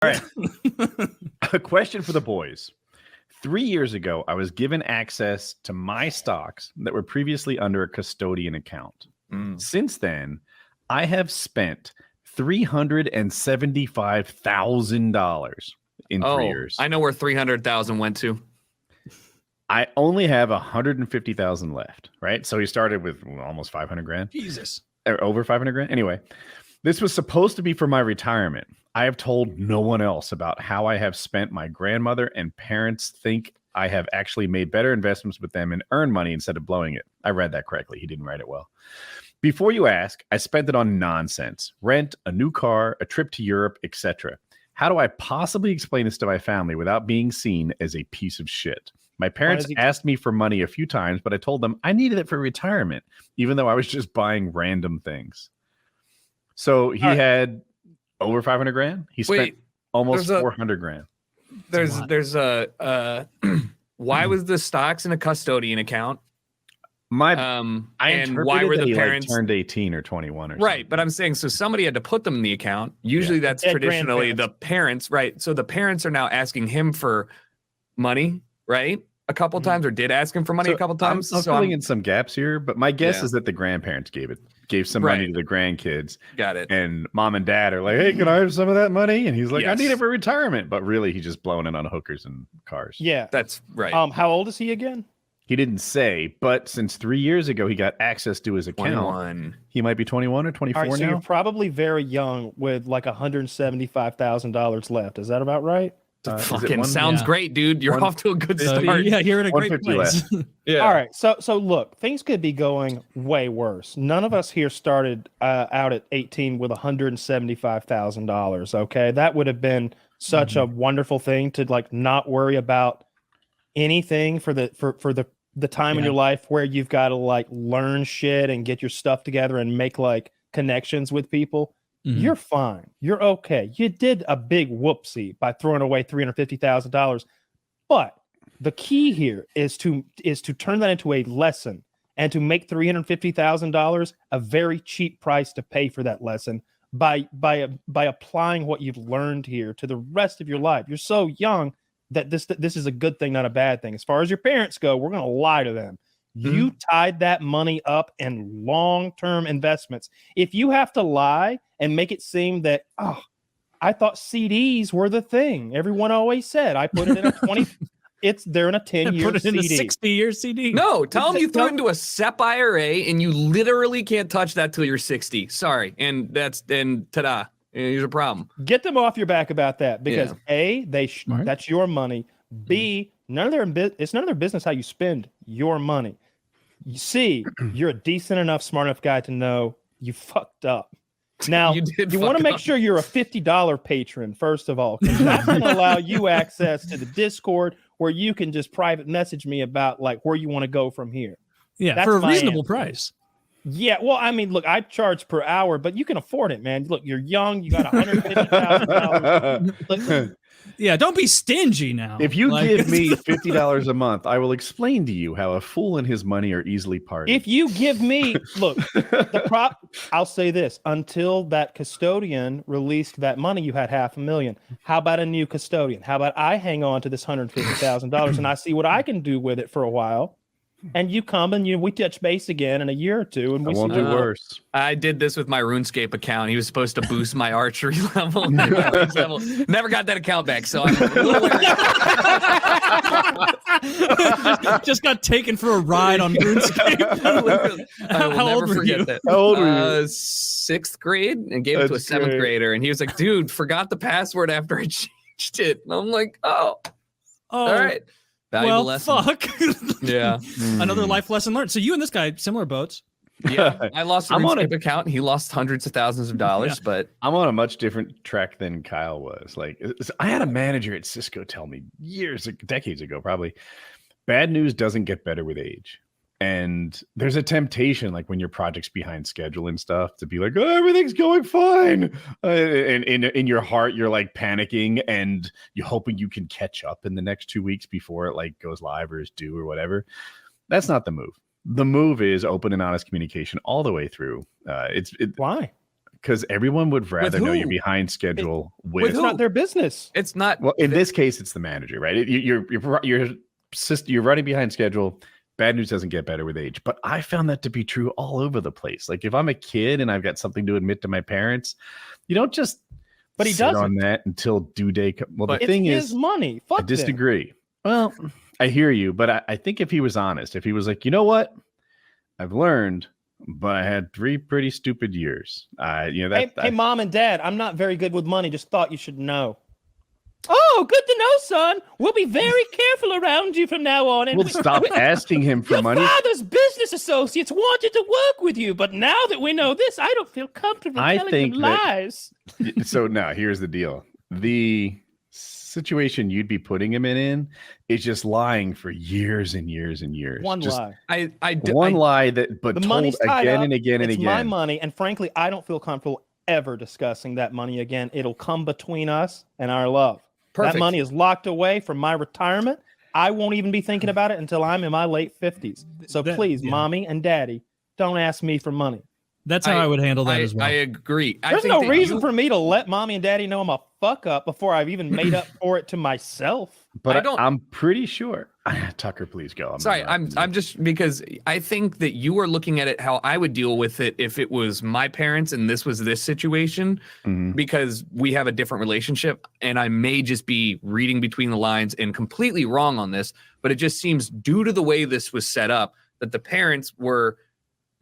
All right. A question for the boys. 3 years ago, I was given access to my stocks that were previously under a custodian account. Since then, I have spent $375,000 in 3 years. I know where 300,000 went to. I only have 150,000 left, right? So he started with almost 500 grand. Jesus. Or over 500 grand. Anyway, this was supposed to be for my retirement. I have told no one else about how I have spent my grandmother, and parents think I have actually made better investments with them and earned money instead of blowing it. I read that correctly. He didn't write it well. Before you ask, I spent it on nonsense. Rent, a new car, a trip to Europe, etc. How do I possibly explain this to my family without being seen as a piece of shit? My parents asked me for money a few times, but I told them I needed it for retirement, even though I was just buying random things. So he had over 500 grand. He spent almost 400 grand. There's a why was the stocks in a custodian account? And why were the parents turned 18 or 21 or something? Right, but I'm saying so somebody had to put them in the account. Usually that's traditionally the parents, right? So the parents are now asking him for money, right? A couple times, or did ask him for money a couple times. I'm filling in some gaps here, but my guess is that the grandparents gave some money to the grandkids. Got it. And mom and dad are like, "Hey, can I have some of that money?" And he's like, "I need it for retirement." But really, he's just blowing it on hookers and cars. Yeah, that's right. How old is he again? He didn't say, but since 3 years ago he got access to his account. 21. He might be 21 or 24 now. So you're probably very young with like $175,000 left. Is that about right? Fucking sounds great, dude. You're off to a good start. Yeah, you're in a great place. Yeah. All right. So look, things could be going way worse. None of us here started out at 18 with $175,000. Okay, that would have been such a wonderful thing to like not worry about anything for the time in your life where you've got to like learn shit and get your stuff together and make like connections with people. You're fine. You're okay. You did a big whoopsie by throwing away $350,000. But the key here is to turn that into a lesson and to make $350,000 a very cheap price to pay for that lesson by applying what you've learned here to the rest of your life. You're so young that this is a good thing, not a bad thing. As far as your parents go, we're going to lie to them. You tied that money up in long-term investments. If you have to lie and make it seem that, I thought CDs were the thing. Everyone always said, I put it in a 20. They're in a 10-year Put it in CD. a 60-year CD. No, tell them you threw into a SEP IRA and you literally can't touch that till you're 60. Sorry. And ta-da. Here's a problem. Get them off your back about that because A, that's your money. B, it's none of their business how you spend your money. C, you're a decent enough, smart enough guy to know you fucked up. Now, you want to make sure you're a $50 patron, first of all, because that's going to allow you access to the Discord where you can just private message me about like where you want to go from here. Yeah, that's for a reasonable price. Yeah, well, I mean, look, I charge per hour, but you can afford it, man. Look, you're young, you got $150,000. Yeah, don't be stingy now. If you give me $50 a month, I will explain to you how a fool and his money are easily parted. If you give me, look, I'll say this: until that custodian released that money, you had $500,000. How about a new custodian? How about I hang on to this $150,000 and I see what I can do with it for a while? And you come and we touch base again in a year or two, and we won't do worse. I did this with my RuneScape account. He was supposed to boost my archery level. Never got that account back, so I'm a little just got taken for a ride on RuneScape. I will never forget that. How old were you? 6th grade, and gave it to a 7th grader, and he was like, "Dude, forgot the password after I changed it." And I'm like, "Oh, all right." Valuable lesson. Fuck. Yeah. Another life lesson learned. So you and this guy, similar boats. Yeah. I lost a RuneScape account. He lost hundreds of thousands of dollars, but I'm on a much different track than Kyle was. Like, I had a manager at Cisco tell me decades ago, probably, bad news doesn't get better with age. And there's a temptation, like when your project's behind schedule and stuff, to be like, "Oh, everything's going fine." And in your heart, you're like panicking and you're hoping you can catch up in the next 2 weeks before it like goes live or is due or whatever. That's not the move. The move is open and honest communication all the way through. Why? because everyone would rather know you're who? behind schedule with. It's not their business. It's not. Well, in this case, it's the manager, right? You're running behind schedule. Bad news doesn't get better with age, but I found that to be true all over the place. Like if I'm a kid and I've got something to admit to my parents, you don't just. But he doesn't on that until due date. Well, the thing is, his money. Fuck I disagree. them. Well, I hear you, but I think if he was honest, if he was like, you know what, I've learned, but I had 3 pretty stupid years. Hey, mom and dad, I'm not very good with money. Just thought you should know. Oh, good to know, son. We'll be very careful around you from now on. And we'll stop asking him for money. Your father's business associates wanted to work with you, but now that we know this, I don't feel comfortable telling them lies. So now here's the deal. The situation you'd be putting him in is just lying for years and years and years. One lie. One lie that, but the told money's tied again up, and again and it's again. my money, and frankly, I don't feel comfortable ever discussing that money again. It'll come between us and our love. Perfect. That money is locked away from my retirement. I won't even be thinking about it until I'm in my late 50s. So please, mommy and daddy, don't ask me for money. That's how I would handle that as well. I agree. There's no reason for me to let mommy and daddy know I'm a fuck up before I've even made up for it to myself. But I'm pretty sure. Tucker, please go. I'm just because I think that you are looking at it how I would deal with it if it was my parents and this was this situation, because we have a different relationship, and I may just be reading between the lines and completely wrong on this, but it just seems due to the way this was set up that the parents were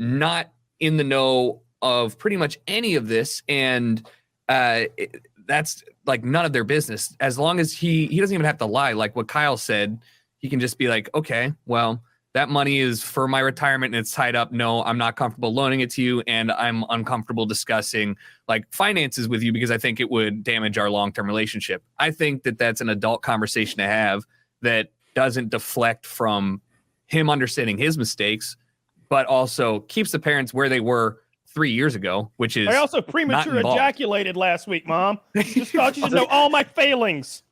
not in the know of pretty much any of this, and that's like none of their business. As long as he doesn't even have to lie, like what Kyle said, he can just be like, okay, well, that money is for my retirement and it's tied up. No, I'm not comfortable loaning it to you, and I'm uncomfortable discussing like finances with you because I think it would damage our long-term relationship. I think that that's an adult conversation to have that doesn't deflect from him understanding his mistakes, but also keeps the parents where they were 3 years ago, which is I also premature ejaculated last week, Mom. Just thought you should know all my failings.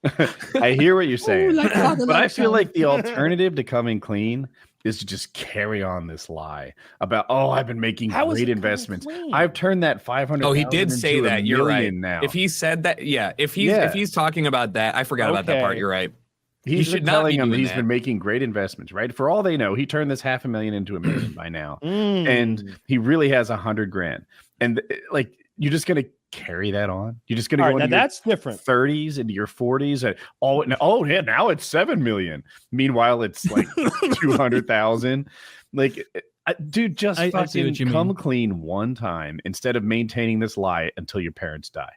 I hear what you're saying, but I feel like the alternative to coming clean is to just carry on this lie about, I've been making great investments. I've turned that 500. Oh, he did say that. You're right. Now, if he said that, if he's talking about that, I forgot about that part. You're right. He's been telling him he's been making great investments, right? For all they know, he turned this $500,000 into $1 million by now, and he really has $100,000. And like, you're just gonna carry that on. You're just gonna go into that's different. 30s into your 40s, and now it's $7 million. Meanwhile, it's like 200,000. Like, dude, just fucking come clean one time instead of maintaining this lie until your parents die.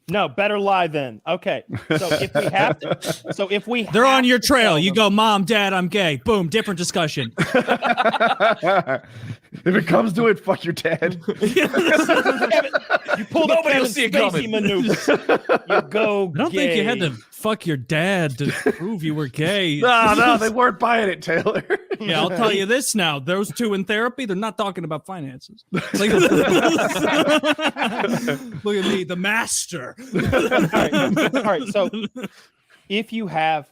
No, better lie then. Okay. So if we they're on your trail. You go, Mom, Dad, I'm gay. Boom, different discussion. If it comes to it, fuck your dad. You pull the Kevin Spacey maneuver. You go I don't think you had to fuck your dad to prove you were gay. No, they weren't buying it, Taylor. Yeah, I'll tell you this now. Those two in therapy, they're not talking about finances. Like, look at me, the master. All right. So if you have,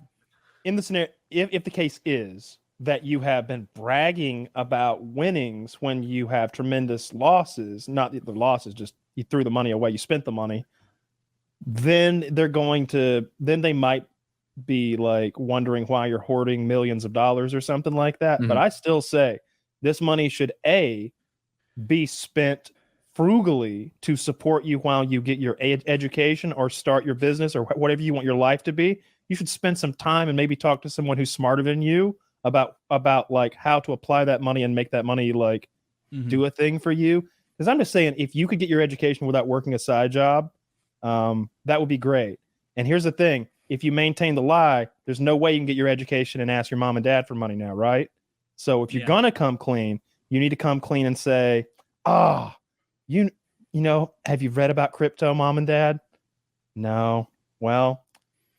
in the scenario, if the case is that you have been bragging about winnings when you have tremendous losses, not the losses, just you threw the money away, you spent the money, then they might be like wondering why you're hoarding millions of dollars or something like that. But I still say this money should be spent frugally to support you while you get your education or start your business or whatever you want your life to be. You should spend some time and maybe talk to someone who's smarter than you about like how to apply that money and make that money like do a thing for you. Because I'm just saying, if you could get your education without working a side job, that would be great. And here's the thing. If you maintain the lie, there's no way you can get your education and ask your mom and dad for money now, right? So if you're gonna come clean, you need to come clean and say, you know, have you read about crypto, Mom and Dad? No. Well,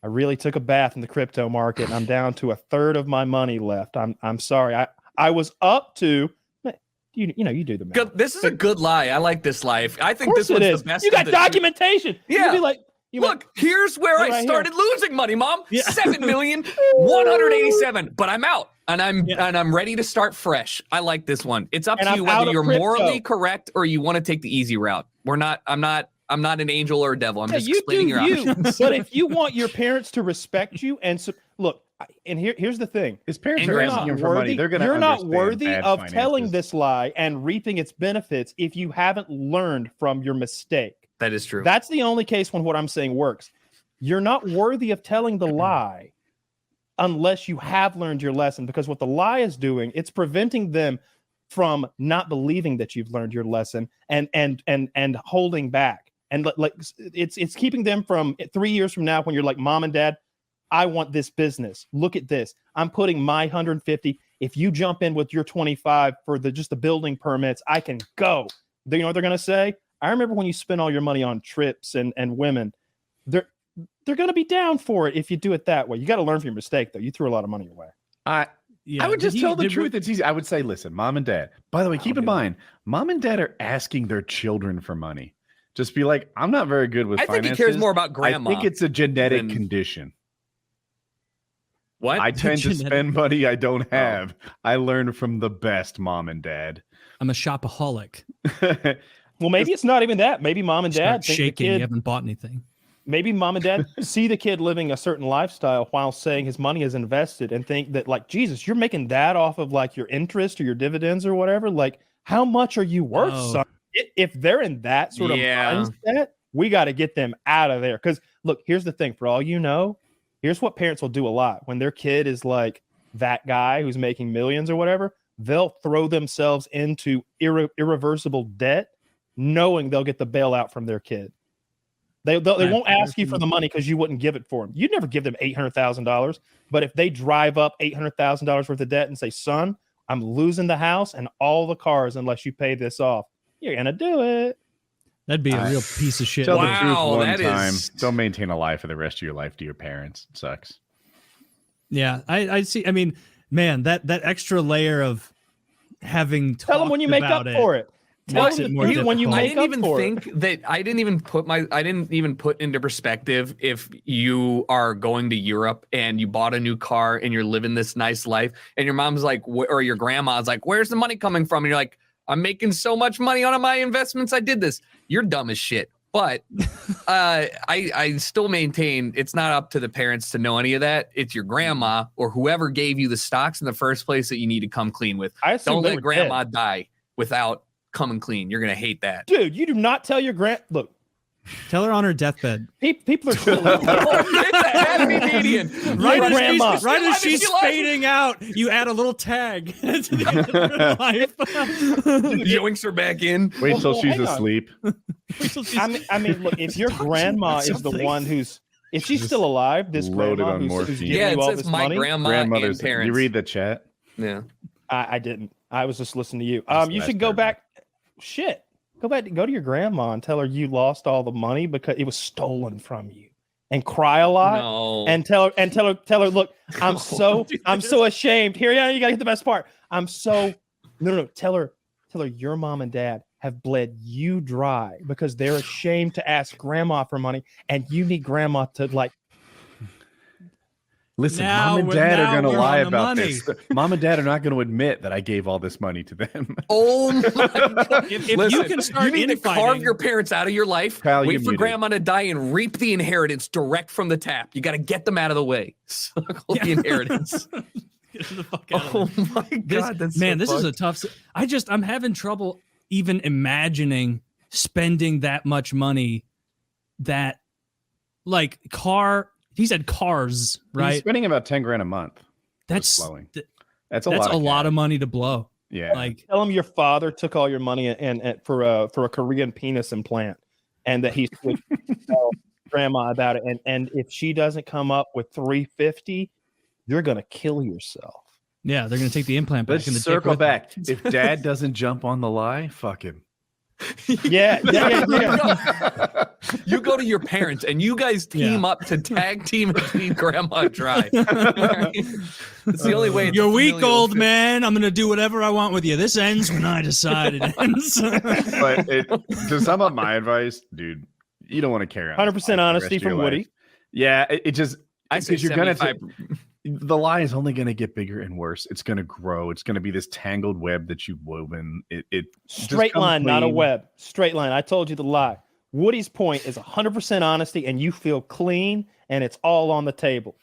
I really took a bath in the crypto market and I'm down to a third of my money left. I'm sorry. I was up to you do the math. This is a good lie. I like this lie. I think this one's the best. You got documentation. Yeah. You'd be like, look, here's where I started losing money, Mom. 7,187,000, but I'm out. And I'm ready to start fresh. I like this one. It's up And to you I'm out whether of you're crypto. morally correct or you want to take the easy route. I'm not an angel or a devil. I'm just you explaining do your you. options. But if you want your parents to respect you look, and here's the thing. His parents And are grandma. asking him for money. They're going to You're not understand worthy bad of finances. telling this lie and reaping its benefits if you haven't learned from your mistake. That is true. That's the only case when what I'm saying works. You're not worthy of telling the lie unless you have learned your lesson, because what the lie is doing, it's preventing them from not believing that you've learned your lesson and holding back. And like it's keeping them from 3 years from now when you're like, Mom and Dad, I want this business. Look at this. I'm putting my 150. If you jump in with your 25 for just the building permits, I can go. You know what they're going to say? I remember when you spent all your money on trips and women. They're going to be down for it if you do it that way. You got to learn from your mistake, though. You threw a lot of money away. I would just tell the truth. It's easy. I would say, listen, Mom and Dad. By the way, keep in mind, Mom and Dad are asking their children for money. Just be like, I'm not very good with finances. I think he cares more about grandma. I think it's a genetic condition. What? I tend to spend money I don't have. I learned from the best Mom and Dad. I'm a shopaholic. Well, maybe it's not even that. Maybe Mom and Dad think shaking. You haven't bought anything. Maybe Mom and Dad see the kid living a certain lifestyle while saying his money is invested and think that, like, Jesus, you're making that off of like your interest or your dividends or whatever. Like, how much are you worth, son? If they're in that sort of mindset, we got to get them out of there. Because look, here's the thing. For all you know, here's what parents will do a lot when their kid is like that guy who's making millions or whatever. They'll throw themselves into irreversible debt, knowing they'll get the bailout from their kid. They won't ask you for the money because you wouldn't give it for them. You'd never give them $800,000. But if they drive up $800,000 worth of debt and say, son, I'm losing the house and all the cars unless you pay this off, you're going to do it. That'd be a real piece of shit. Tell the truth one time. Don't maintain a lie for the rest of your life to your parents. It sucks. Yeah, I see. I mean, man, that extra layer of having tell them when you make up for it. Makes it more difficult. When you I didn't even put into perspective if you are going to Europe and you bought a new car and you're living this nice life and your mom's like, or your grandma's like, where's the money coming from? And you're like, I'm making so much money on my investments. I did this. You're dumb as shit. But I still maintain it's not up to the parents to know any of that. It's your grandma or whoever gave you the stocks in the first place that you need to come clean with. Don't let grandma die without coming clean. You're gonna hate that, dude. You do not tell your look. Tell her on her deathbed. People are totally it's a happy median. Right as she's fading out, you add a little tag to the end of her life. Yoinks her back in. Wait till she's asleep. I mean, look, if your grandma is the one who's, if she's still alive, this grandma who's giving you all this money, grandmother's parents. You read the chat? Yeah, I didn't. I was just listening to you. You should go back. Shit. Go to your grandma and tell her you lost all the money because it was stolen from you, and cry a lot. No. And tell her, look, I'm so ashamed. Here, you gotta get the best part. No. Tell her your mom and dad have bled you dry because they're ashamed to ask grandma for money, and you need grandma to like. Listen, Mom and Dad are going to lie about this. Mom and Dad are not going to admit that I gave all this money to them. Oh my God. If you can start you need to carve your parents out of your life, Kyle, wait for grandma to die and reap the inheritance direct from the tap. You got to get them out of the way. Suckle the inheritance. Get the fuck out of there. My God, this is a tough. I'm having trouble even imagining spending that much money. That, like, he said cars, right? He's spending about 10 grand a month. That's a lot of money to blow. Yeah. Like, tell him your father took all your money and for a Korean penis implant, and that he's tell grandma about it. And if she doesn't come up with $350, you're gonna kill yourself. Yeah, they're gonna take the implant back. Let's circle back. If Dad doesn't jump on the lie, fuck him. Yeah. You go to your parents and you guys team up to tag team and feed grandma dry. It's the only way. You're weak, old man. I'm gonna do whatever I want with you. This ends when I decide it ends. But to sum up my advice, dude, you don't want to carry on. 100% honesty from Woody. Yeah, it just I say you're gonna the lie is only going to get bigger and worse. It's going to grow. It's going to be this tangled web that you've woven. It straight line, not a web. Straight line. I told you the lie. Woody's point is 100% honesty, and you feel clean, and it's all on the table.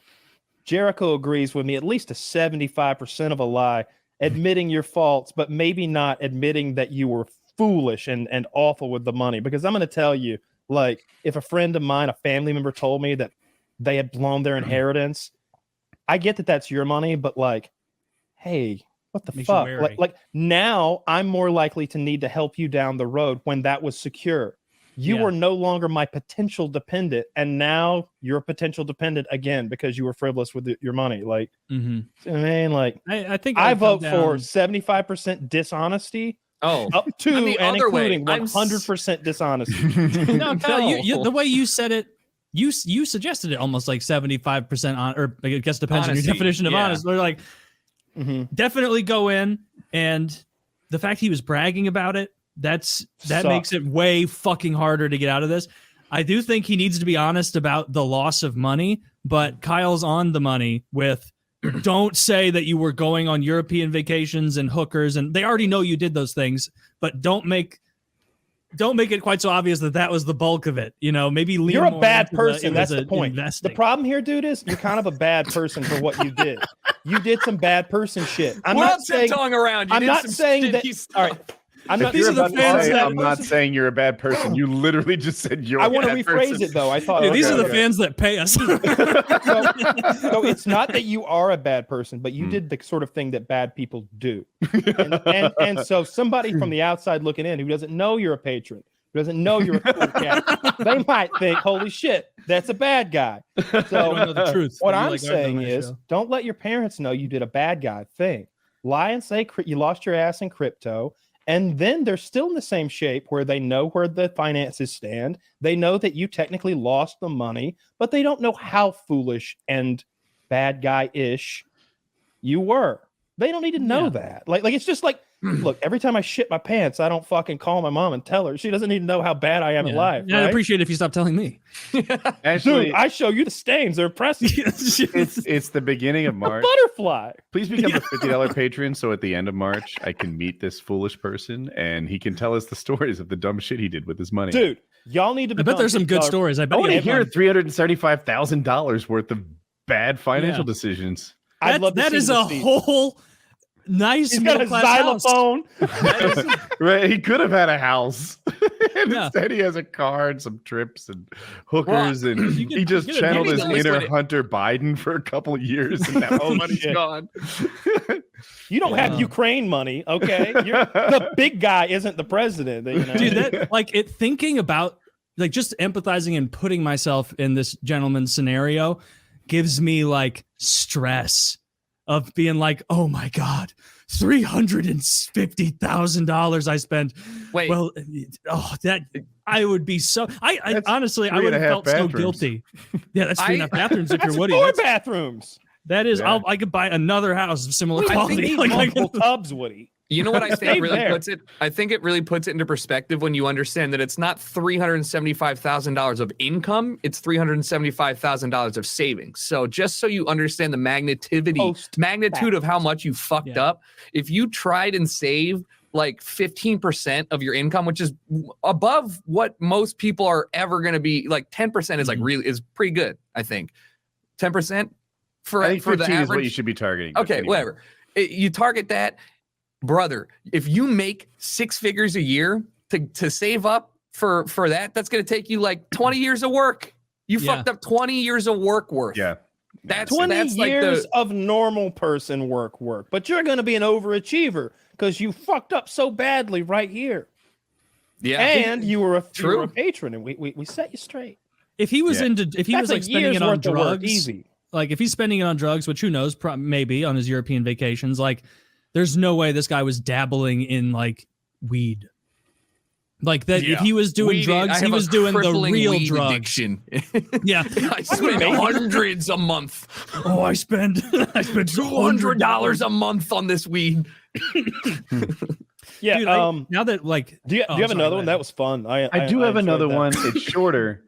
Jericho agrees with me. At least a 75% of a lie, admitting your faults, but maybe not admitting that you were foolish and awful with the money. Because I'm going to tell you, like, if a friend of mine, a family member, told me that they had blown their inheritance, I get that that's your money, but like, hey, what the fuck? Like now I'm more likely to need to help you down the road when that was secure. You were no longer my potential dependent, and now you're a potential dependent again because you were frivolous with your money. Like, I mean, like, I think I vote for 75% dishonesty. Up to and including 100% dishonesty. No, Kyle, you, the way you said it, you suggested it almost like 75% on, or I guess depends on your definition of honest. We're like, definitely go in, and the fact he was bragging about it, that makes it way fucking harder to get out of this. I do think he needs to be honest about the loss of money, but Kyle's on the money with, don't say that you were going on European vacations and hookers, and they already know you did those things, but don't make it quite so obvious that was the bulk of it. You know, maybe you're a bad person. That's the point. The problem here, dude, is you're kind of a bad person for what you did. You did some bad person shit. I'm not saying around. I'm not saying that. All right. I'm not. These are the fans. I'm not saying you're a bad person. You literally just said you're. I want to rephrase person. it though. I thought these are the fans that pay us. So it's not that you are a bad person, but you did the sort of thing that bad people do. And so somebody from the outside looking in who doesn't know you're a patron, who doesn't know you're a cool cat, they might think, "Holy shit, that's a bad guy." So know the truth. What I'm saying is, don't let your parents know you did a bad guy thing. Lie and say you lost your ass in crypto. And then they're still in the same shape where they know where the finances stand. They know that you technically lost the money, but they don't know how foolish and bad guy-ish you were. They don't need to know that. Like it's just like, look, every time I shit my pants, I don't fucking call my mom and tell her. She doesn't need to know how bad I am in life. Yeah, right? I'd appreciate it if you stop telling me. Actually, dude, I show you the stains. They're impressive. it's the beginning of March. Butterfly. Please become a $50 patron so at the end of March, I can meet this foolish person and he can tell us the stories of the dumb shit he did with his money. Dude, y'all need to I bet there's some good stories. I want to hear $375,000 worth of bad financial decisions. That is a whole nice. He's got a xylophone. Right, he could have had a house. Instead, he has a car and some trips and hookers, and he just channeled his inner Hunter Biden for a couple of years, and now the money's gone. You don't have Ukraine money, okay? The big guy isn't the president. You know? Dude, thinking about, like, just empathizing and putting myself in this gentleman's scenario gives me like stress of being like, oh my God, $350,000 I spent. Wait, well, that I would be so. I honestly, I would have felt so guilty. Yeah, that's 3.5 bathrooms if you're Woody. 4 bathrooms. That is, I could buy another house of similar quality. Multiple tubs, Woody. You know what I think really puts it? I think it really puts it into perspective when you understand that it's not $375,000 of income; it's $375,000 of savings. So just so you understand the magnitude of how much you fucked up, if you tried and save like 15% of your income, which is above what most people are ever going to be, like 10% is like really is pretty good. I think 10% for the average is what you should be targeting. Okay, whatever. You target that. Brother, if you make 6 figures a year to save up for that, that's going to take you like 20 years of work. You fucked up 20 years of work worth. Yeah. That's 20 years of normal person work. But you're going to be an overachiever because you fucked up so badly right here. Yeah. And you were a patron, and we set you straight. If he was if he was like spending it on drugs, easy. Like if he's spending it on drugs, which who knows, maybe on his European vacations, like there's no way this guy was dabbling in like weed. Like that, if he was doing drugs, he was doing the real drugs. Addiction. Yeah, I spend hundreds a month. Oh, I spend $200 a month on this weed. Yeah. Dude, now that like, do you have another one? That was fun. I do have another one. It's shorter.